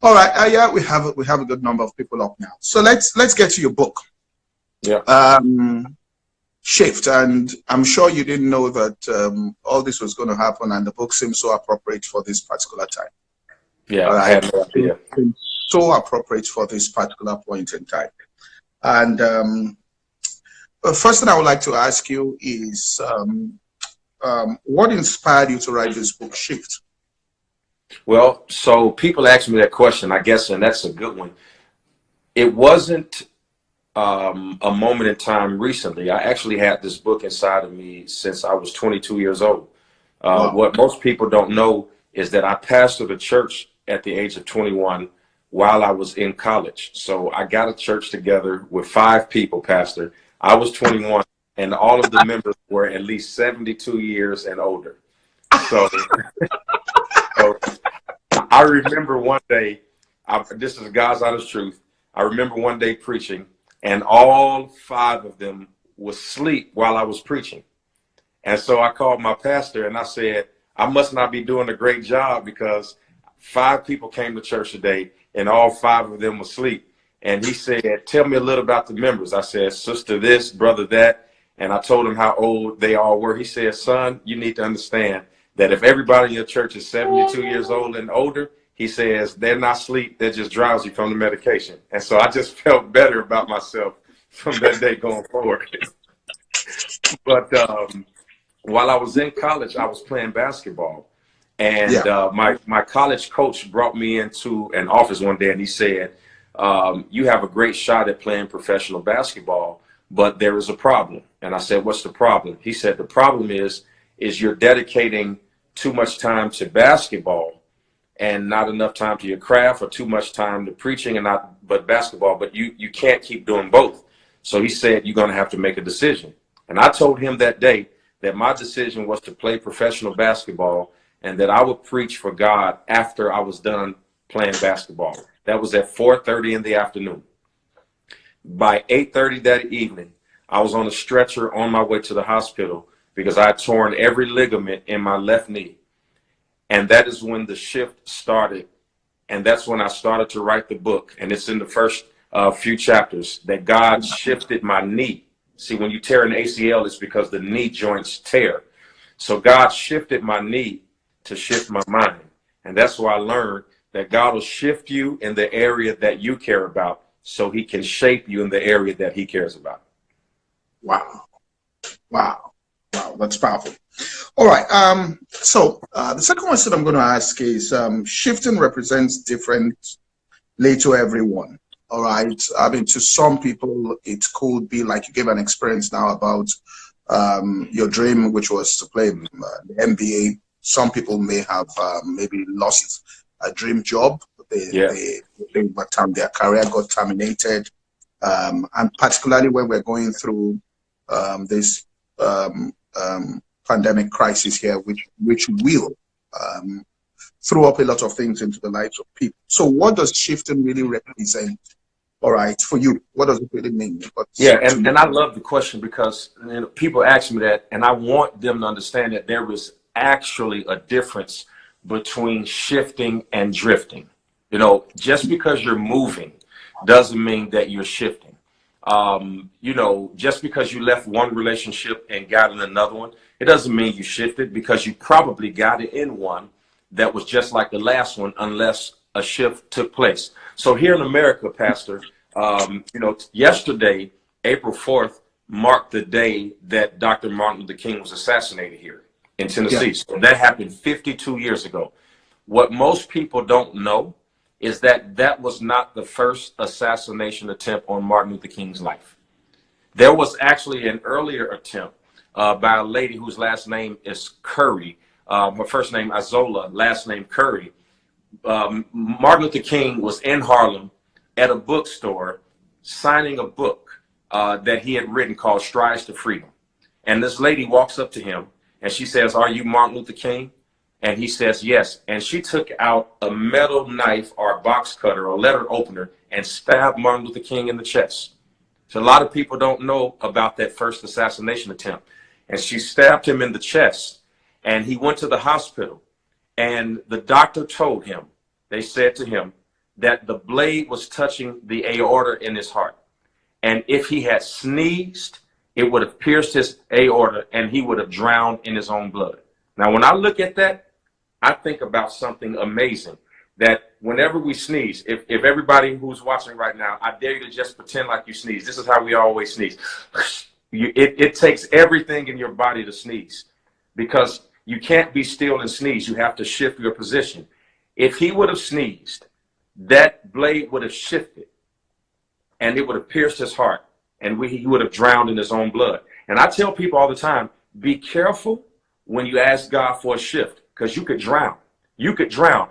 All right. Yeah, we have a good number of people up now. So let's get to your book. Yeah. Shift, and I'm sure you didn't know that all this was going to happen, and the book seems so appropriate for this particular time. Yeah, All I right, had no idea. so appropriate for this particular point in time. And the first thing I would like to ask you is, what inspired you to write this book, Shift? Well, so people ask me that question, I guess, and that's a good one. It wasn't a moment in time recently. I actually had this book inside of me since I was 22 years old. Wow. What most people don't know is that I pastored a church at the age of 21 while I was in college. So I got a church together with 5 people, Pastor. I was 21, and all of the members were at least 72 years and older. So, so I remember one day, this is God's honest truth. I remember one day preaching, and all 5 of them was asleep while I was preaching. And so I called my pastor and I said, I must not be doing a great job because 5 people came to church today and all 5 of them were asleep. And he said, tell me a little about the members. I said, sister this, brother that. And I told him how old they all were. He said, son, you need to understand that if everybody in your church is 72 years old and older, he says, they're not asleep, they're just drowsy from the medication. And so I just felt better about myself from that day going forward. But while I was in college, I was playing basketball. And my college coach brought me into an office one day and he said, you have a great shot at playing professional basketball, but there is a problem. And I said, what's the problem? He said, the problem is you're dedicating too much time to basketball and not enough time to your craft, or too much time to preaching and not but basketball, but you can't keep doing both. So he said, you're going to have to make a decision. And I told him that day that my decision was to play professional basketball and that I would preach for God after I was done playing basketball. That was at 4:30 in the afternoon. By 8:30 that evening, I was on a stretcher on my way to the hospital because I had torn every ligament in my left knee. And that is when the shift started. And that's when I started to write the book. And it's in the first few chapters that God shifted my knee. See, when you tear an ACL, it's because the knee joints tear. So God shifted my knee to shift my mind. And that's why I learned that God will shift you in the area that you care about so he can shape you in the area that he cares about. Wow. Wow. Wow. That's powerful. All right. So the second question I'm going to ask is, shifting represents differently to everyone. All right. I mean, to some people, it could be like you gave an experience now about your dream, which was to play the NBA. Some people may have maybe lost a dream job. Their career got terminated. And particularly when we're going through this pandemic crisis here, which will throw up a lot of things into the lives of people. So what does shifting really represent? All right, for you, what does it really mean? And I love the question because people ask me that, and I want them to understand that there is actually a difference between shifting and drifting. Just because you're moving doesn't mean that you're shifting. Just because you left one relationship and got in another one, it doesn't mean you shifted, because you probably got it in one that was just like the last one, unless a shift took place. So here in America, Pastor, yesterday, April 4th, marked the day that Dr. Martin Luther King was assassinated here in Tennessee. Yeah. So that happened 52 years ago. What most people don't know is that was not the first assassination attempt on Martin Luther King's life. There was actually an earlier attempt by a lady whose last name is Curry. Her first name Azola, last name Curry. Martin Luther King was in Harlem at a bookstore signing a book that he had written called Strides to Freedom. And this lady walks up to him and she says, "Are you Martin Luther King?" And he says, "Yes." And she took out a metal knife or a box cutter or letter opener and stabbed Martin Luther King in the chest. So a lot of people don't know about that first assassination attempt. And she stabbed him in the chest, and he went to the hospital, and the doctor told him, they said to him, that the blade was touching the aorta in his heart. And if he had sneezed, it would have pierced his aorta and he would have drowned in his own blood. Now, when I look at that, I think about something amazing, that whenever we sneeze, if everybody who's watching right now, I dare you to just pretend like you sneeze. This is how we always sneeze. It takes everything in your body to sneeze, because you can't be still and sneeze. You have to shift your position. If he would have sneezed, that blade would have shifted and it would have pierced his heart, and he would have drowned in his own blood. And I tell people all the time, be careful when you ask God for a shift, because you could drown. You could drown.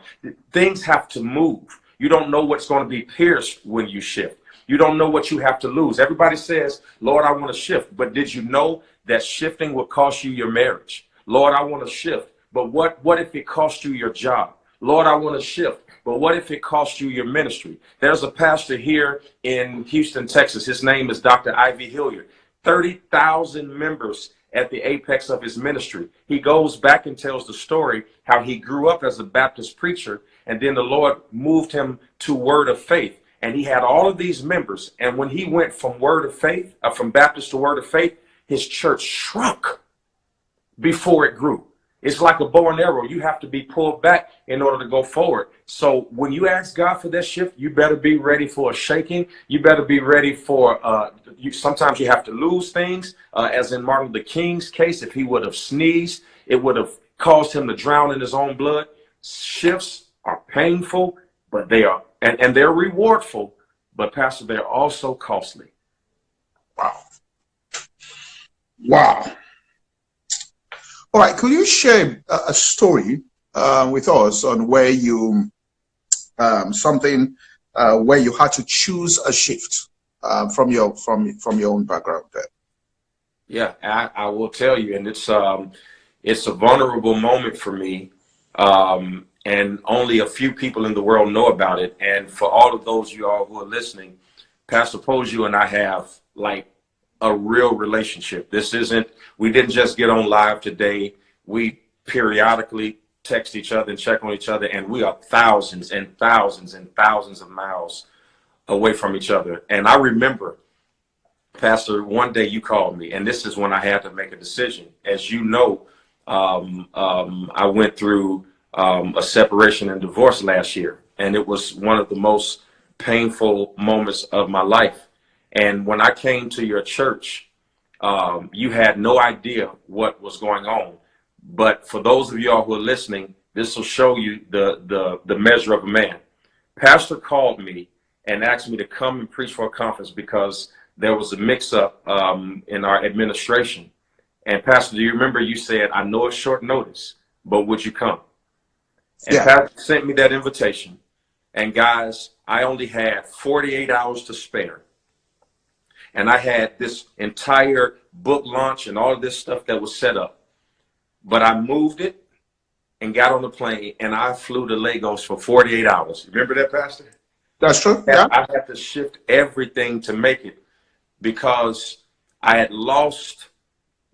Things have to move. You don't know what's going to be pierced when you shift. You don't know what you have to lose. Everybody says, Lord, I want to shift. But did you know that shifting will cost you your marriage? Lord, I want to shift. But what if it cost you your job? Lord, I want to shift. But what if it costs you your ministry? There's a pastor here in Houston, Texas. His name is Dr. Ivy Hilliard. 30,000 members at the apex of his ministry. He goes back and tells the story how he grew up as a Baptist preacher, and then the Lord moved him to Word of Faith. And he had all of these members. And when he went from Word of Faith, from Baptist to Word of Faith, his church shrunk before it grew. It's like a bow and arrow. You have to be pulled back in order to go forward. So when you ask God for that shift, you better be ready for a shaking. You better be ready for, sometimes you have to lose things, as in Martin Luther King's case. If he would have sneezed, it would have caused him to drown in his own blood. Shifts are painful, but they are, and they're rewardful, but Pastor, they're also costly. Wow. Wow. All right, could you share a story with us on where you where you had to choose a shift from your own background there? Yeah, I will tell you, and it's a vulnerable moment for me, and only a few people in the world know about it. And for all of those of you all who are listening, Pastor Poju and I have like a real relationship. We didn't just get on live today. We periodically text each other and check on each other, and we are thousands and thousands and thousands of miles away from each other. And I remember, Pastor, one day you called me, and this is when I had to make a decision. As you know, I went through a separation and divorce last year, and it was one of the most painful moments of my life. And when I came to your church, you had no idea what was going on. But for those of y'all who are listening, this will show you the measure of a man. Pastor called me and asked me to come and preach for a conference because there was a mix-up in our administration. And Pastor, do you remember you said, I know it's short notice, but would you come? And yeah. Pastor sent me that invitation. And guys, I only had 48 hours to spare. And I had this entire book launch and all of this stuff that was set up. But I moved it and got on the plane, and I flew to Lagos for 48 hours. Remember that, Pastor? That's true. Yeah. I had to shift everything to make it because I had lost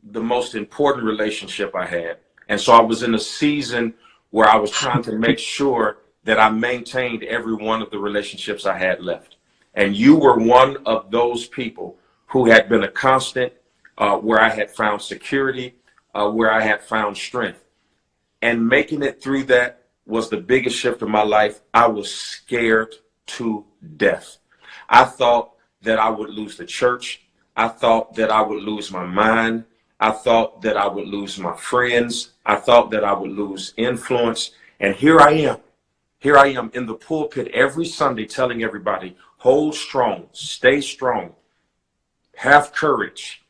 the most important relationship I had. And so I was in a season where I was trying to make sure that I maintained every one of the relationships I had left. And you were one of those people who had been a constant, where I had found security, where I had found strength. And making it through that was the biggest shift of my life. I was scared to death. I thought that I would lose the church. I thought that I would lose my mind. I thought that I would lose my friends. I thought that I would lose influence. And here I am in the pulpit every Sunday telling everybody, hold strong, stay strong, have courage.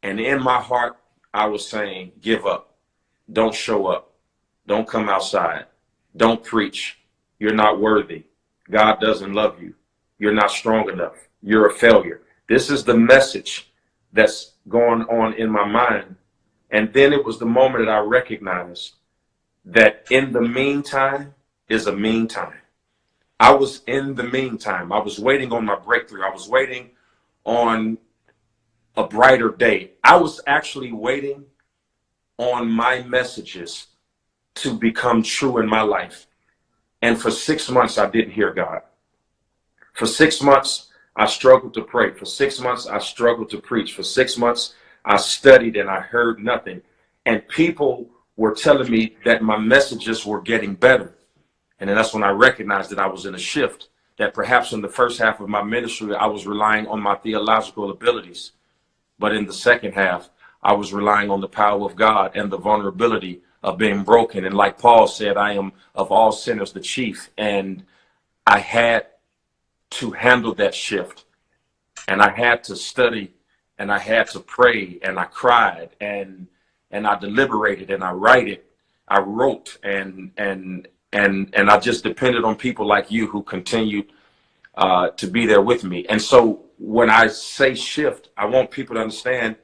And in my heart, I was saying, give up, don't show up, don't come outside, don't preach. You're not worthy. God doesn't love you. You're not strong enough. You're a failure. This is the message that's going on in my mind. And then it was the moment that I recognized that in the meantime is a mean time. I was in the meantime. I was waiting on my breakthrough. I was waiting on a brighter day. I was actually waiting on my messages to become true in my life. And for 6 months, I didn't hear God. For 6 months, I struggled to pray. For 6 months, I struggled to preach. For 6 months, I studied and I heard nothing. And people were telling me that my messages were getting better. And then that's when I recognized that I was in a shift, that perhaps in the first half of my ministry, I was relying on my theological abilities. But in the second half, I was relying on the power of God and the vulnerability of being broken. And like Paul said, I am of all sinners the chief. And I had to handle that shift. And I had to study and I had to pray and I cried and I deliberated and I wrote and I just depended on people like you who continued to be there with me. And so when I say shift, I want people to understand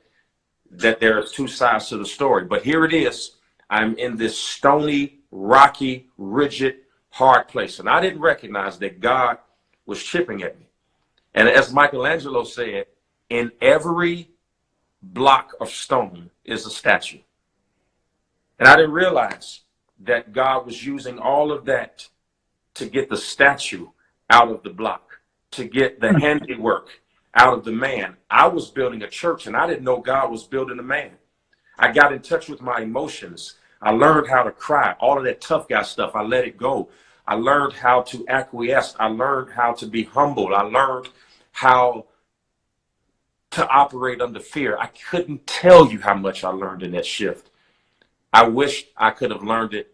that there are two sides to the story. But here it is. I'm in this stony, rocky, rigid, hard place. And I didn't recognize that God was chipping at me. And as Michelangelo said, in every block of stone is a statue. And I didn't realize that God was using all of that to get the statue out of the block, to get the handiwork out of the man. I was building a church and I didn't know God was building a man. I got in touch with my emotions. I learned how to cry. All of that tough guy stuff, I let it go. I learned how to acquiesce. I learned how to be humble. I learned how to operate under fear. I couldn't tell you how much I learned in that shift. I wish I could have learned it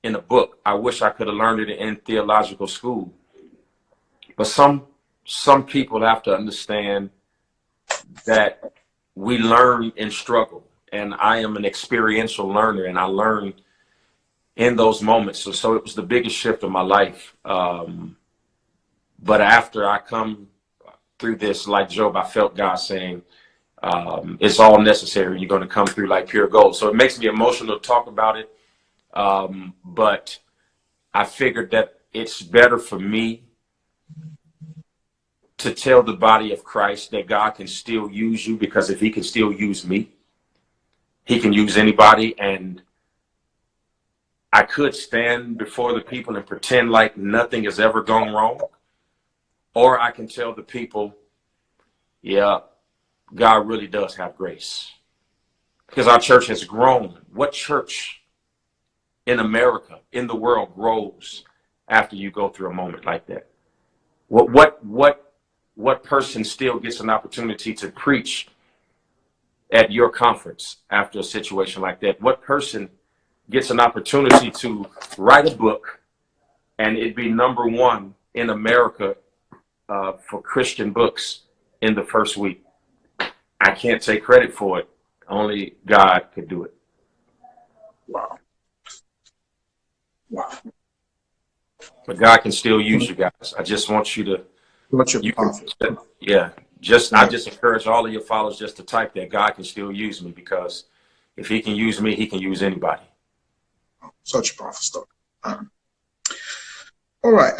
in a book. I wish I could have learned it in theological school. But some people have to understand that we learn in struggle. And I am an experiential learner, and I learned in those moments. So it was the biggest shift of my life. But after I come through this, like Job, I felt God saying, it's all necessary. You're going to come through like pure gold. So it makes me emotional to talk about it. But I figured that it's better for me to tell the body of Christ that God can still use you, because if he can still use me, he can use anybody. And I could stand before the people and pretend like nothing has ever gone wrong. Or I can tell the people, yeah, God really does have grace. Because our church has grown. What church in America, in the world, grows after you go through a moment like that? What person still gets an opportunity to preach at your conference after a situation like that? What person gets an opportunity to write a book and it be #1 in America for Christian books in the first week? I can't take credit for it. Only God could do it. Wow. Wow. But God can still use you guys. I just want you to, I just encourage all of your followers just to type that God can still use me, because if he can use me, he can use anybody. Such a powerful story. All right.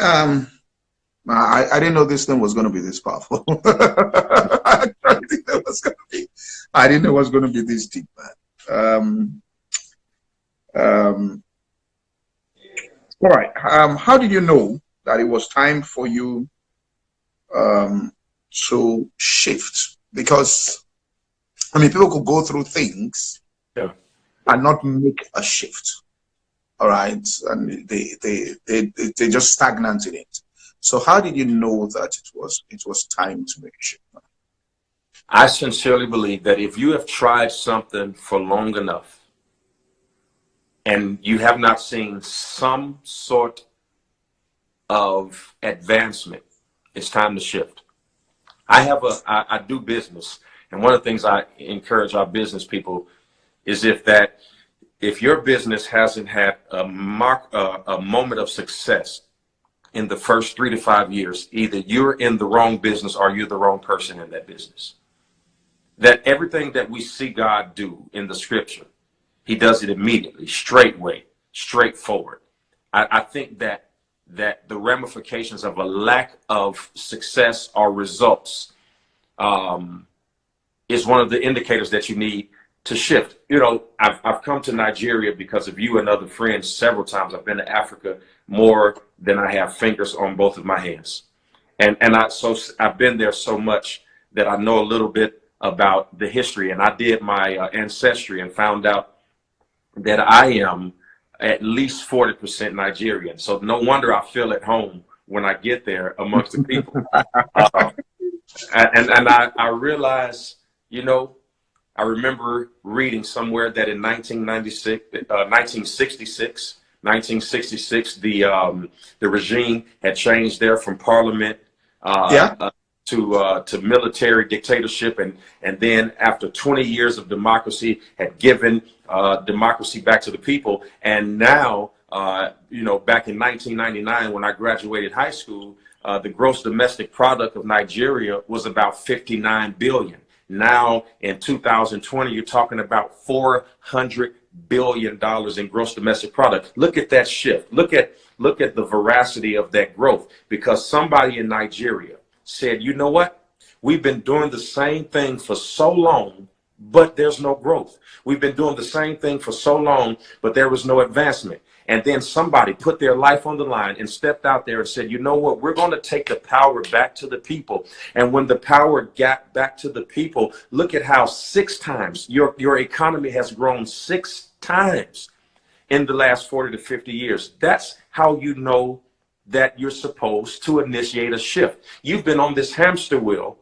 I didn't know this thing was going to be this powerful. I didn't know it was going to be this deep, man. All right. How did you know that it was time for you to shift? Because, I mean, people could go through things and not make a shift. All right. And they just stagnant in it. So how did you know that it was time to make a shift? I sincerely believe that if you have tried something for long enough and you have not seen some sort of advancement, it's time to shift. I do business, and one of the things I encourage our business people is if your business hasn't had a moment of success in the first 3 to 5 years, either you're in the wrong business or you're the wrong person in that business. That everything that we see God do in the scripture, he does it immediately, straightway, straightforward. I think that the ramifications of a lack of success or results is one of the indicators that you need to shift. You know, I've come to Nigeria because of you and other friends several times. I've been to Africa more than I have fingers on both of my hands. So I've been there so much that I know a little bit about the history. And I did my ancestry and found out that I am at least 40% Nigerian. So no wonder I feel at home when I get there amongst the people. I realize, you know, I remember reading somewhere that in 1966, the regime had changed there from parliament to military dictatorship, and then after 20 years of democracy, had given democracy back to the people. And now, you know, back in 1999, when I graduated high school, the gross domestic product of Nigeria was about 59 billion. Now in 2020, you're talking about $400 billion in gross domestic product. Look at that shift. Look at the veracity of that growth, because somebody in Nigeria said, you know what? We've been doing the same thing for so long, but there's no growth. We've been doing the same thing for so long, but there was no advancement. And then somebody put their life on the line and stepped out there and said, you know what, we're going to take the power back to the people. And when the power got back to the people, look at how 6 times your economy has grown 6 times in the last 40 to 50 years. That's how you know that you're supposed to initiate a shift. You've been on this hamster wheel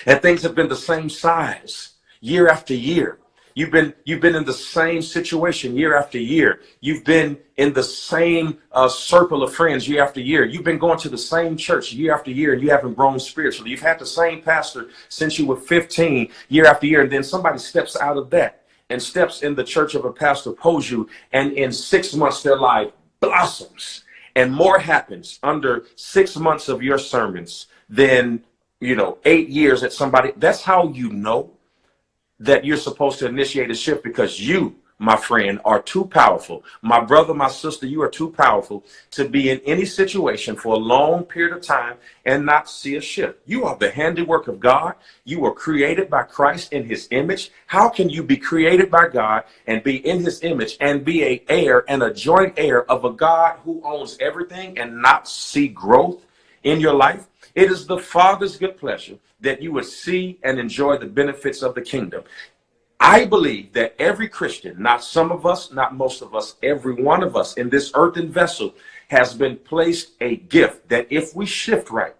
and things have been the same size year after year. You've been in the same situation year after year. You've been in the same circle of friends year after year. You've been going to the same church year after year, and you haven't grown spiritually. You've had the same pastor since you were 15 year after year, and then somebody steps out of that and steps in the church of a pastor Poju, and in 6 months their life blossoms, and more happens under 6 months of your sermons than 8 years at somebody. That's how you know that you're supposed to initiate a shift, because you, my friend, are too powerful. My brother, my sister, you are too powerful to be in any situation for a long period of time and not see a shift. You are the handiwork of God. You were created by Christ in his image. How can you be created by God and be in his image and be an heir and a joint heir of a God who owns everything and not see growth in your life? It is the Father's good pleasure that you would see and enjoy the benefits of the kingdom. I believe that every Christian, not some of us, not most of us, every one of us in this earthen vessel has been placed a gift that if we shift right,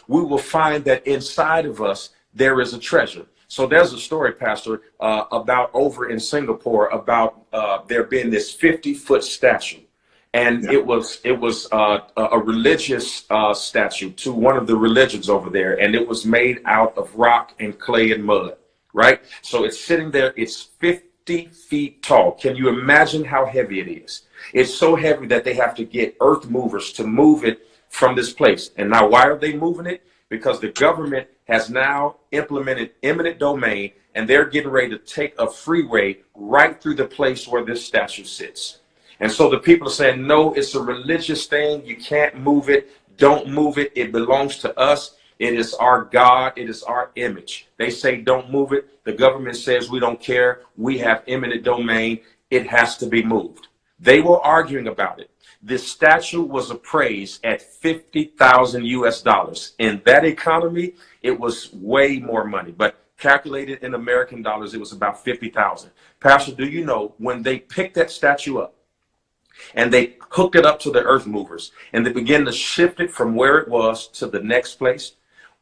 we will find that inside of us there is a treasure. So there's a story, Pastor, about over in Singapore about there being this 50-foot statue. And it was a religious statue to one of the religions over there. And it was made out of rock and clay and mud, right? So it's sitting there. It's 50 feet tall. Can you imagine how heavy it is? It's so heavy that they have to get earth movers to move it from this place. And now why are they moving it? Because the government has now implemented eminent domain, and they're getting ready to take a freeway right through the place where this statue sits. And so the people are saying, no, it's a religious thing. You can't move it. Don't move it. It belongs to us. It is our God. It is our image. They say, don't move it. The government says, we don't care. We have eminent domain. It has to be moved. They were arguing about it. This statue was appraised at $50,000 US. In that economy, it was way more money. But calculated in American dollars, it was about 50,000. Pastor, do you know when they picked that statue up, and they hooked it up to the earth movers, and they began to shift it from where it was to the next place,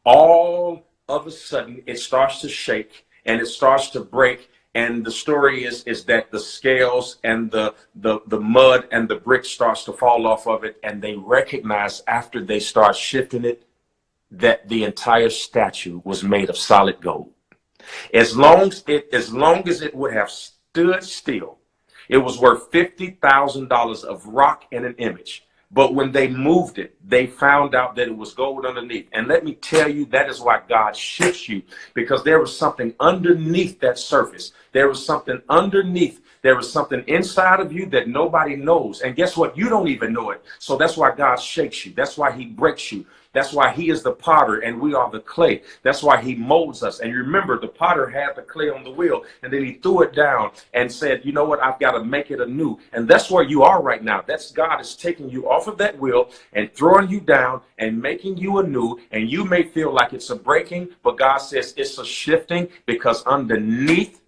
all of a sudden it starts to shake and it starts to break. And the story is that the scales and the mud and the brick starts to fall off of it. And they recognize after they start shifting it that the entire statue was made of solid gold. As long as it would have stood still, it was worth $50,000 of rock and an image. But when they moved it, they found out that it was gold underneath. And let me tell you, that is why God shifts you, because there was something underneath that surface. There was something underneath. There was something inside of you that nobody knows. And guess what? You don't even know it. So that's why God shakes you. That's why he breaks you. That's why he is the potter and we are the clay. That's why he molds us. And remember, the potter had the clay on the wheel, and then he threw it down and said, you know what, I've got to make it anew. And that's where you are right now. That's God is taking you off of that wheel and throwing you down and making you anew. And you may feel like it's a breaking, but God says it's a shifting, because underneath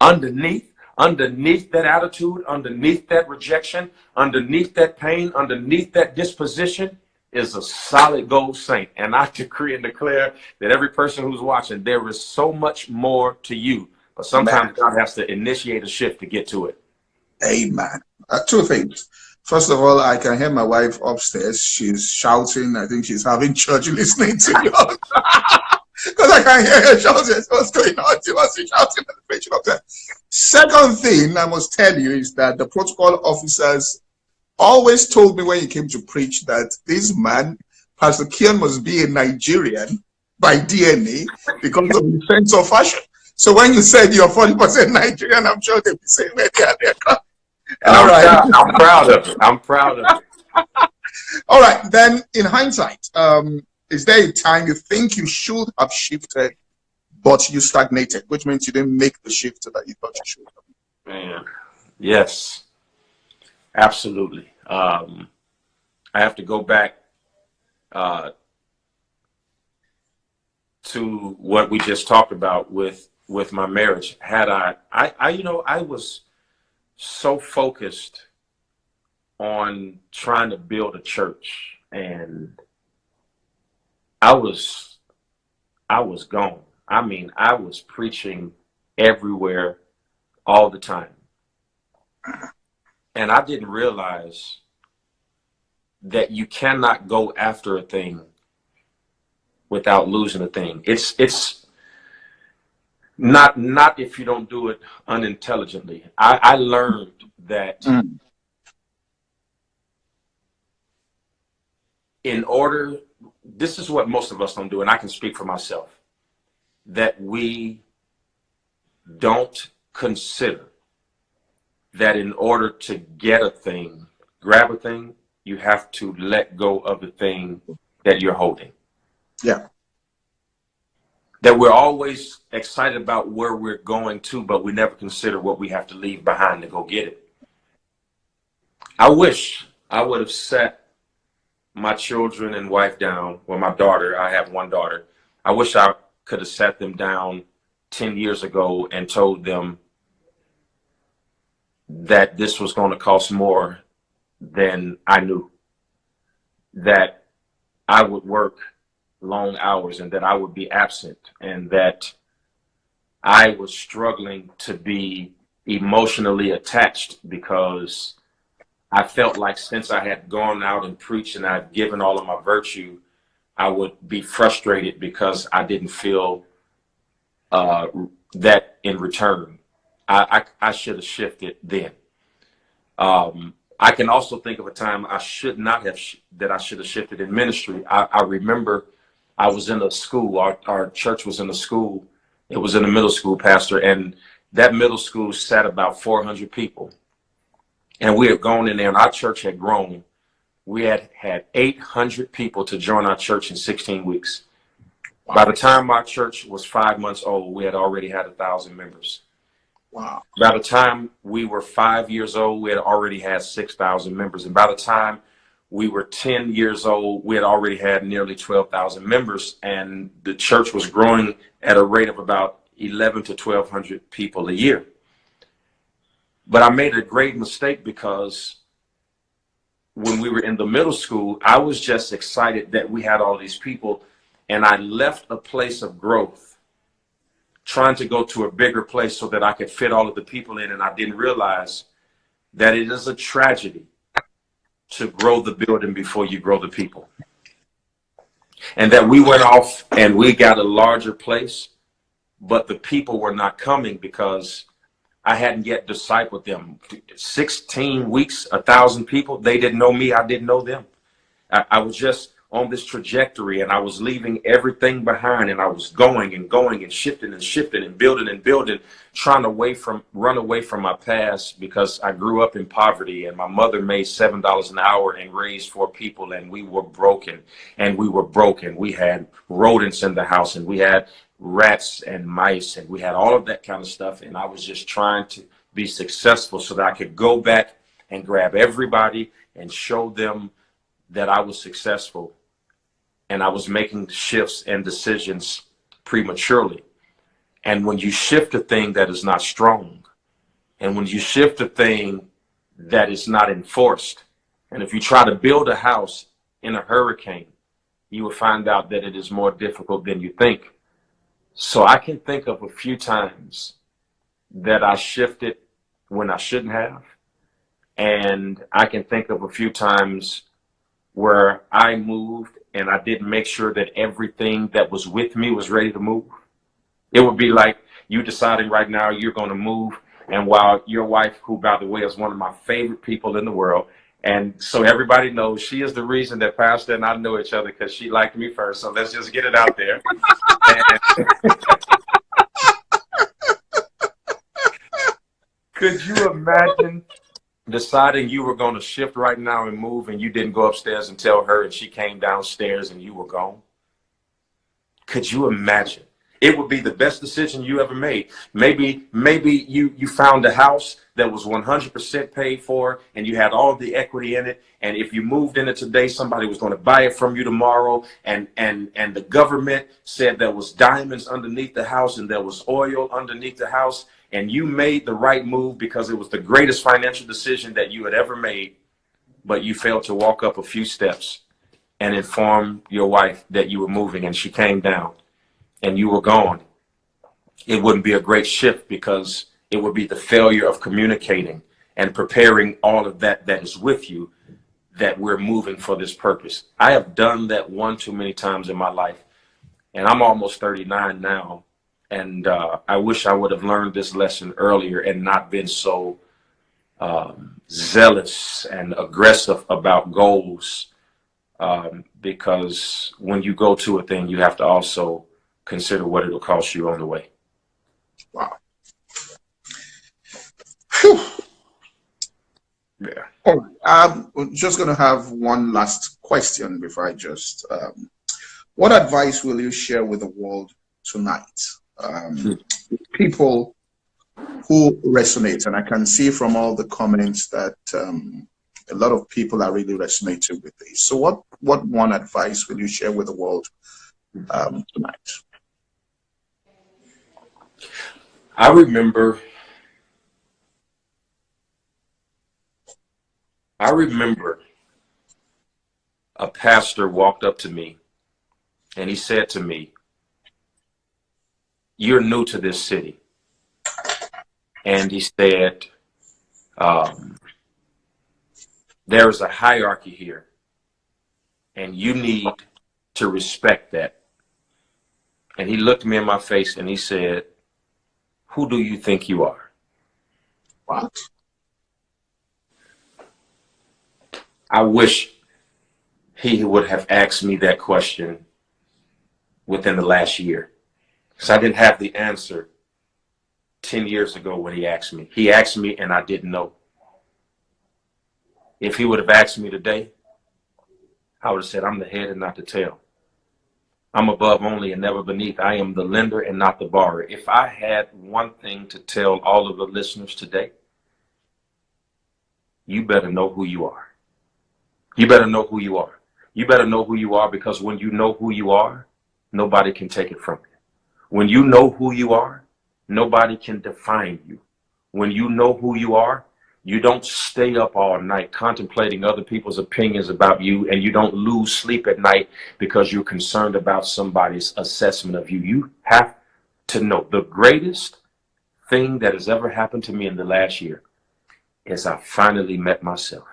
that attitude, underneath that rejection, underneath that pain, underneath that disposition is a solid gold saint. And I decree and declare that every person who's watching, there is so much more to you. But sometimes God has to initiate a shift to get to it. Amen. Two things. First of all, I can hear my wife upstairs. She's shouting. I think she's having church listening to you. Because I can hear her shouting. What's going on? She must be shouting at the preaching upstairs. Second thing I must tell you is that the protocol officers always told me when he came to preach that this man, Pastor Keion, must be a Nigerian by DNA because of the sense of fashion. So when you said you're 40% Nigerian, I'm sure they'll be saying where they are. All right. I'm proud of it. I'm proud of it. All right. Then in hindsight, is there a time you think you should have shifted, but you stagnated, which means you didn't make the shift that you thought you should have? Man, yes. Absolutely. I have to go back to what we just talked about with my marriage. Had I was so focused on trying to build a church, and I was gone. I mean, I was preaching everywhere all the time. And I didn't realize that you cannot go after a thing without losing a thing. It's not if you don't do it unintelligently. I learned that this is what most of us don't do, and I can speak for myself, that we don't consider that in order to get a thing, grab a thing, you have to let go of the thing that you're holding. Yeah. That we're always excited about where we're going to, but we never consider what we have to leave behind to go get it. I wish I would have sat my children and wife down, well, my daughter, I have one daughter. I wish I could have sat them down 10 years ago and told them that this was going to cost more than I knew, that I would work long hours and that I would be absent, and that I was struggling to be emotionally attached, because I felt like since I had gone out and preached and I'd given all of my virtue, I would be frustrated because I didn't feel that in return. I should have shifted then. I can also think of a time I should not have, that I should have shifted in ministry. I remember I was in a school, our church was in a school. It was in a middle school, Pastor, and that middle school sat about 400 people. And we had gone in there, and our church had grown. We had 800 people to join our church in 16 weeks. Wow. By the time our church was 5 months old, we had already had 1,000 members. Wow. By the time we were 5 years old, we had already had 6,000 members. And by the time we were 10 years old, we had already had nearly 12,000 members. And the church was growing at a rate of about 1,100 to 1,200 people a year. But I made a great mistake, because when we were in the middle school, I was just excited that we had all these people. And I left a place of growth, trying to go to a bigger place so that I could fit all of the people in. And I didn't realize that it is a tragedy to grow the building before you grow the people. And that we went off and we got a larger place, but the people were not coming because I hadn't yet discipled them. 16 weeks, 1,000 people, they didn't know me, I didn't know them. I was just on this trajectory, and I was leaving everything behind, and I was going and going and shifting and building, trying to run away from my past, because I grew up in poverty, and my mother made $7 an hour and raised 4 people, and we were broken, We had rodents in the house, and we had rats and mice, and we had all of that kind of stuff, and I was just trying to be successful so that I could go back and grab everybody and show them that I was successful. And I was making shifts and decisions prematurely. And when you shift a thing that is not strong, and when you shift a thing that is not enforced, and if you try to build a house in a hurricane, you will find out that it is more difficult than you think. So I can think of a few times that I shifted when I shouldn't have. And I can think of a few times where I moved and I didn't make sure that everything that was with me was ready to move. It would be like you deciding right now you're going to move, and while your wife, who by the way is one of my favorite people in the world, and so everybody knows she is the reason that Pastor and I know each other, because she liked me first. So let's just get it out there. Could you imagine deciding you were going to shift right now and move, and you didn't go upstairs and tell her, and she came downstairs and you were gone? Could you imagine? It would be the best decision you ever made. Maybe you found a house that was 100% paid for, and you had all the equity in it. And if you moved in it today, somebody was going to buy it from you tomorrow. And the government said there was diamonds underneath the house and there was oil underneath the house. And you made the right move because it was the greatest financial decision that you had ever made. But you failed to walk up a few steps and inform your wife that you were moving, and she came down and you were gone. It wouldn't be a great shift, because it would be the failure of communicating and preparing all of that is with you, that we're moving for this purpose. I have done that one too many times in my life, and I'm almost 39 now. And I wish I would have learned this lesson earlier and not been so zealous and aggressive about goals, because when you go to a thing, you have to also consider what it'll cost you on the way. Wow. Whew. Yeah. All right. We're just going to have one last question before I just. What advice will you share with the world tonight? People who resonate, and I can see from all the comments that a lot of people are really resonating with this. So what one advice will you share with the world tonight? I remember a pastor walked up to me and he said to me, "You're new to this city." And he said, "There is a hierarchy here, and you need to respect that." And he looked me in my face and he said, "Who do you think you are?" What? I wish he would have asked me that question within the last year, because I didn't have the answer 10 years ago when he asked me. He asked me and I didn't know. If he would have asked me today, I would have said, "I'm the head and not the tail. I'm above only and never beneath. I am the lender and not the borrower." If I had one thing to tell all of the listeners today, you better know who you are. You better know who you are. You better know who you are, because when you know who you are, nobody can take it from you. When you know who you are, nobody can define you. When you know who you are, you don't stay up all night contemplating other people's opinions about you, and you don't lose sleep at night because you're concerned about somebody's assessment of you. You have to know. The greatest thing that has ever happened to me in the last year is I finally met myself.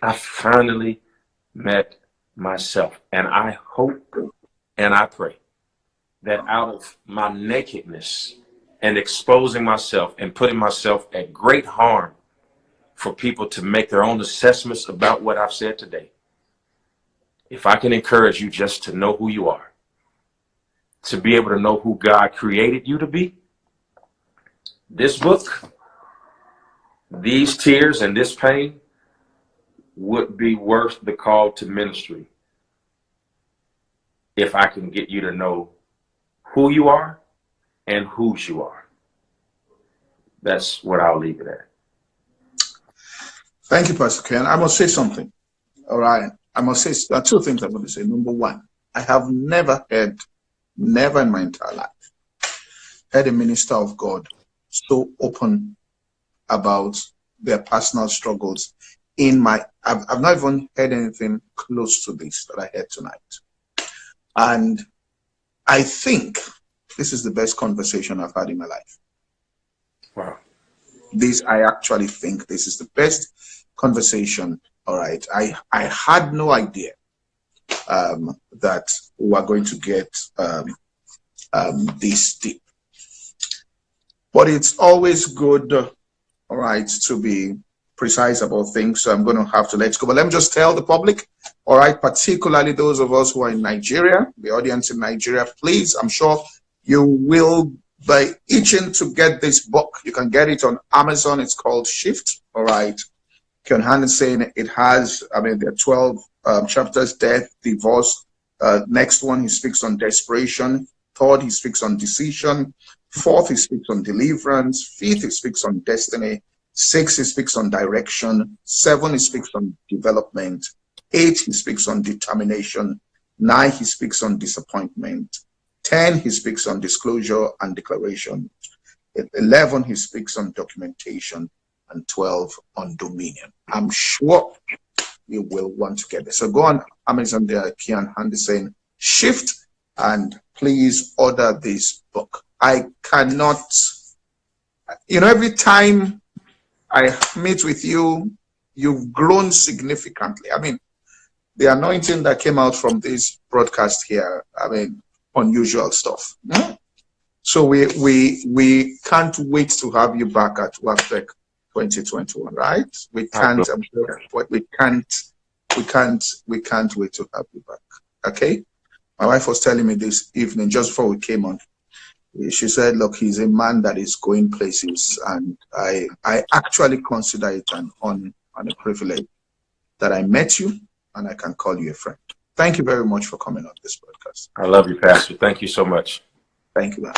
I finally met myself. And I hope and I pray that out of my nakedness and exposing myself and putting myself at great harm for people to make their own assessments about what I've said today, if I can encourage you just to know who you are, to be able to know who God created you to be, this book, these tears and this pain would be worth the call to ministry if I can get you to know who you are and whose you are. That's what I'll leave it at. Thank you, Pastor Keion. I must say something. All right. I must say two things I'm going to say. Number one, I have never in my entire life, heard a minister of God so open about their personal struggles. I've not even heard anything close to this that I heard tonight. And I think this is the best conversation I've had in my life. Wow. I actually think this is the best conversation. All right. I had no idea that we were going to get this deep. But it's always good, all right, to be precise about things. So I'm going to have to let go. But let me just tell the public, all right, particularly those of us who are in Nigeria, the audience in Nigeria, please, I'm sure you will be itching to get this book. You can get it on Amazon. It's called Shift, all right. Keion Henderson, it has, there are 12 chapters: death, divorce. Next one, he speaks on desperation. Third, he speaks on decision. Fourth, he speaks on deliverance. Fifth, he speaks on destiny. Six, he speaks on direction. Seven, he speaks on development. Eight, he speaks on determination. Nine, he speaks on disappointment. 10, he speaks on disclosure and declaration. 11, he speaks on documentation. And 12, on dominion. I'm sure you will want to get this. So go on Amazon there, Keion Henderson, Shift, and please order this book. I cannot, every time I meet with you, you've grown significantly. The anointing that came out from this broadcast here, unusual stuff. So we can't wait to have you back at WAFTEC 2021, right? We can't, I'm sure, but we can't wait to have you back. Okay? My wife was telling me this evening, just before we came on. She said, look, he's a man that is going places, and I actually consider it an honor and a privilege that I met you and I can call you a friend. Thank you very much for coming on this podcast. I love you, Pastor. Thank you so much. Thank you, man.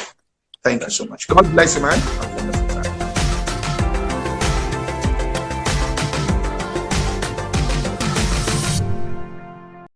Thank you so much. God bless you, man.